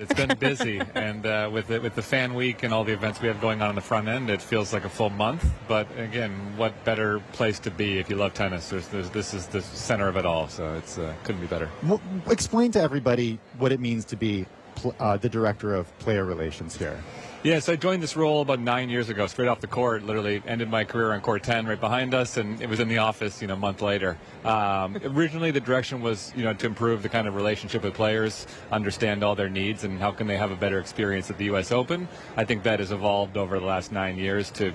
It's been busy, and with the fan week and all the events we have going on the front end, it feels like a full month. But again, what better place to be if you love tennis? This is the center of it all, so it's couldn't be better. Well, explain to everybody what it means to be the director of player relations here. Yeah, so I joined this role about 9 years ago, straight off the court. Literally ended my career on court 10 right behind us, and it was in the office, a month later. Originally, the direction was, to improve the kind of relationship with players, understand all their needs, and how can they have a better experience at the U.S. Open. I think that has evolved over the last 9 years to,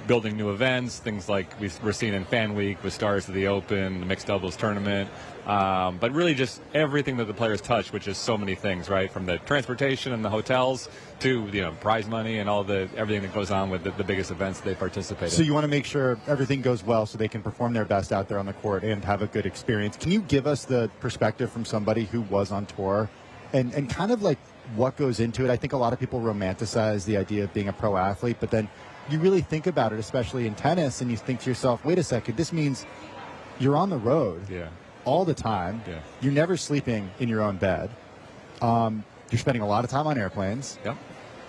building new events, things like we're seeing in Fan Week with Stars of the Open, the mixed doubles tournament, but really just everything that the players touch, which is so many things, right? From the transportation and the hotels to prize money and everything that goes on with the biggest events they participate in. So you want to make sure everything goes well so they can perform their best out there on the court and have a good experience. Can you give us the perspective from somebody who was on tour and kind of like what goes into it? I think a lot of people romanticize the idea of being a pro athlete, but then you really think about it, especially in tennis, and you think to yourself, wait a second, this means you're on the road all the time. Yeah. You're never sleeping in your own bed. You're spending a lot of time on airplanes. Yep.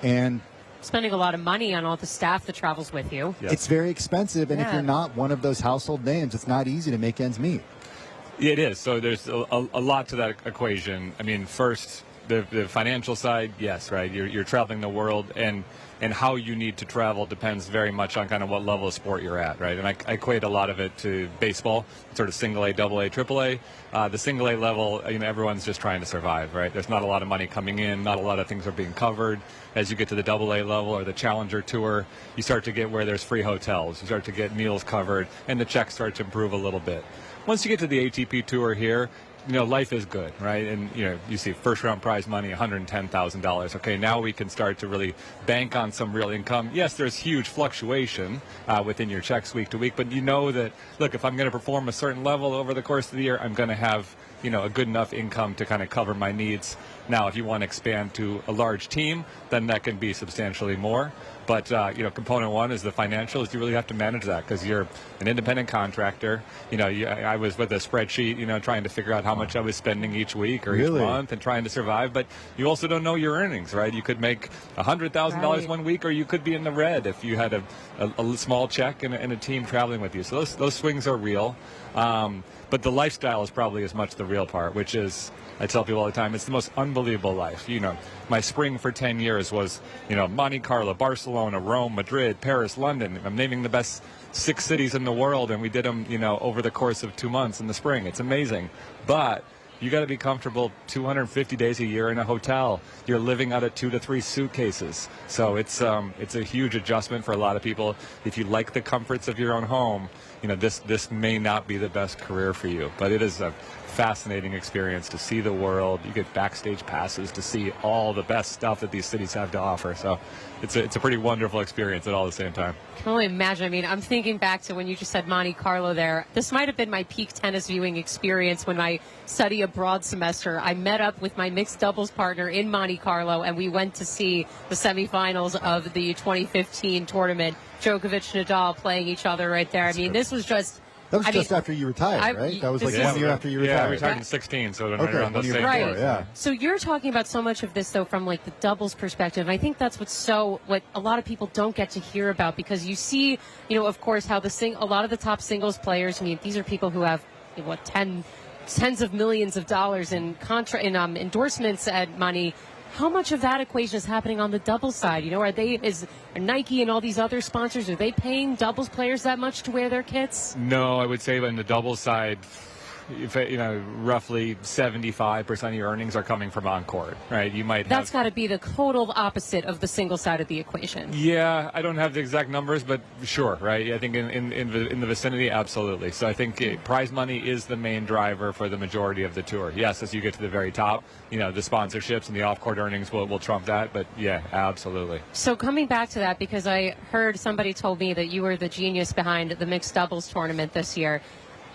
And spending a lot of money on all the staff that travels with you. Yes. It's very expensive, and if you're not one of those household names, it's not easy to make ends meet. Yeah, it is. So there's a lot to that equation. I mean, first, the financial side, yes, right? You're traveling the world, and how you need to travel depends very much on kind of what level of sport you're at, right? And I equate a lot of it to baseball, sort of single A, double A, triple A. The single A level, everyone's just trying to survive, right? There's not a lot of money coming in, not a lot of things are being covered. As you get to the double A level or the Challenger Tour, you start to get where there's free hotels, you start to get meals covered, and the checks start to improve a little bit. Once you get to the ATP Tour here, life is good, right? And, you see first round prize money, $110,000. Okay, now we can start to really bank on some real income. Yes, there's huge fluctuation within your checks week to week, but you know that, look, if I'm going to perform a certain level over the course of the year, I'm going to have, a good enough income to kind of cover my needs. Now, if you want to expand to a large team, then that can be substantially more. But, component one is the financials. You really have to manage that because you're an independent contractor. I was with a spreadsheet, trying to figure out how much I was spending each week or each month and trying to survive. But you also don't know your earnings, right? You could make $100,000 one week, or you could be in the red if you had a small check and a team traveling with you. So those swings are real. But the lifestyle is probably as much the real part, which is, I tell people all the time, it's the most unbelievable life. My spring for 10 years was, Monte Carlo, Barcelona, Rome, Madrid, Paris, London. I'm naming the best 6 cities in the world, and we did them, over the course of 2 months in the spring. It's amazing. But you got to be comfortable 250 days a year in a hotel. You're living out of 2 to 3 suitcases. So it's a huge adjustment for a lot of people. If you like the comforts of your own home, this may not be the best career for you, but it is a fascinating experience to see the world. You get backstage passes to see all the best stuff that these cities have to offer. So it's a pretty wonderful experience at all the same time. I can only imagine. I mean, I'm thinking back to when you just said Monte Carlo there. This might have been my peak tennis viewing experience when I study abroad semester. I met up with my mixed doubles partner in Monte Carlo, and we went to see the semifinals of the 2015 tournament. Djokovic, Nadal playing each other right there. I mean, this was just... That was just after you retired, right? That was like 1 year after you retired. Yeah, I retired in 16, so right around the same right. Yeah. So you're talking about so much of this, though, from like the doubles perspective. And I think that's what a lot of people don't get to hear about, because you see, of course, how a lot of the top singles players, I mean, these are people who have, tens of millions of dollars in endorsements and money. How much of that equation is happening on the doubles side? Are Nike and all these other sponsors, are they paying doubles players that much to wear their kits? No, I would say on the doubles side, roughly 75% of your earnings are coming from on-court, right? That's got to be the total opposite of the single side of the equation. Yeah, I don't have the exact numbers, but sure, right? I think in the vicinity, absolutely. So I think prize money is the main driver for the majority of the tour. Yes, as you get to the very top, the sponsorships and the off-court earnings will trump that, but yeah, absolutely. So coming back to that, because I heard somebody told me that you were the genius behind the mixed doubles tournament this year.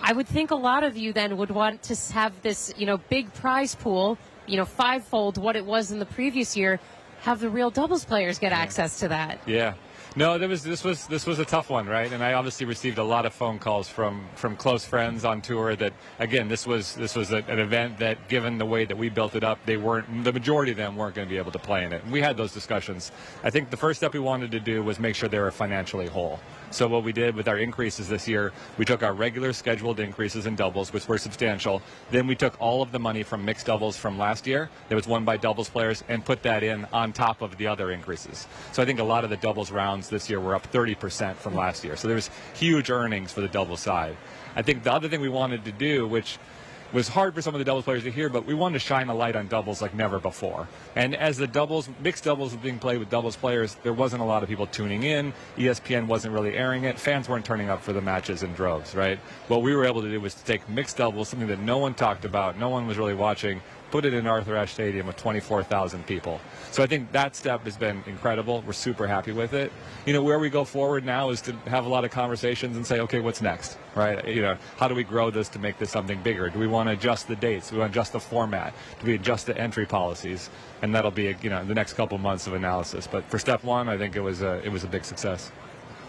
I would think a lot of you then would want to have this, big prize pool, fivefold what it was in the previous year, have the real doubles players get access to that. Yeah. No, this was a tough one, right? And I obviously received a lot of phone calls from close friends on tour. That again, this was an event that, given the way that we built it up, the majority of them weren't going to be able to play in it. And we had those discussions. I think the first step we wanted to do was make sure they were financially whole. So what we did with our increases this year, we took our regular scheduled increases in doubles, which were substantial. Then we took all of the money from mixed doubles from last year that was won by doubles players and put that in on top of the other increases. So I think a lot of the doubles rounds this year were up 30% from last year. So there was huge earnings for the doubles side. I think the other thing we wanted to do, which was hard for some of the doubles players to hear, but we wanted to shine a light on doubles like never before. And as the mixed doubles was being played with doubles players, there wasn't a lot of people tuning in. ESPN wasn't really airing it. Fans weren't turning up for the matches in droves, right? What we were able to do was to take mixed doubles, something that no one talked about, no one was really watching, put it in Arthur Ashe Stadium with 24,000 people. So I think that step has been incredible. We're super happy with it. Where we go forward now is to have a lot of conversations and say, okay, what's next, right? How do we grow this to make this something bigger? Do we want to adjust the dates? Do we want to adjust the format? Do we adjust the entry policies? And that'll be, the next couple months of analysis. But for step one, I think it was a big success.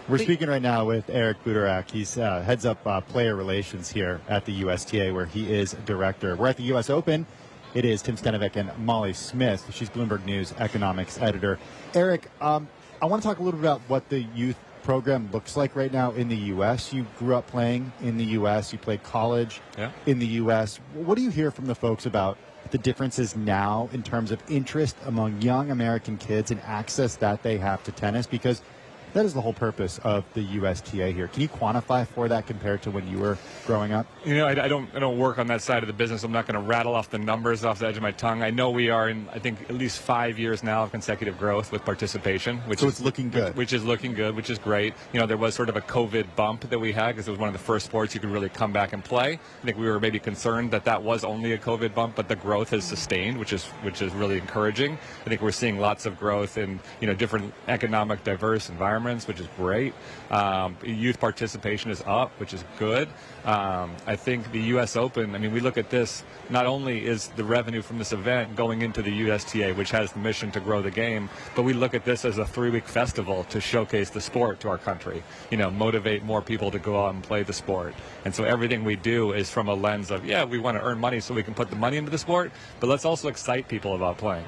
We're speaking right now with Eric Butorac. He's heads up player relations here at the USTA, where he is director. We're at the U.S. Open. It is Tim Stenovec and Molly Smith. She's Bloomberg News economics editor. Eric, I want to talk a little bit about what the youth program looks like right now in the U.S. You grew up playing in the U.S. You played college in the U.S. What do you hear from the folks about the differences now in terms of interest among young American kids and access that they have to tennis? Because that is the whole purpose of the USTA here. Can you quantify for that compared to when you were growing up? I don't work on that side of the business. I'm not going to rattle off the numbers off the edge of my tongue. I know we are in, I think, at least 5 years now of consecutive growth with participation, it's looking good. Which is looking good, which is great. There was sort of a COVID bump that we had because it was one of the first sports you could really come back and play. I think we were maybe concerned that was only a COVID bump, but the growth has sustained, which is really encouraging. I think we're seeing lots of growth in different economic diverse environments, which is great. Youth participation is up, which is good. I think the U.S. Open, we look at this, not only is the revenue from this event going into the USTA, which has the mission to grow the game, but we look at this as a 3-week festival to showcase the sport to our country, motivate more people to go out and play the sport. And so everything we do is from a lens of, we want to earn money so we can put the money into the sport, but let's also excite people about playing.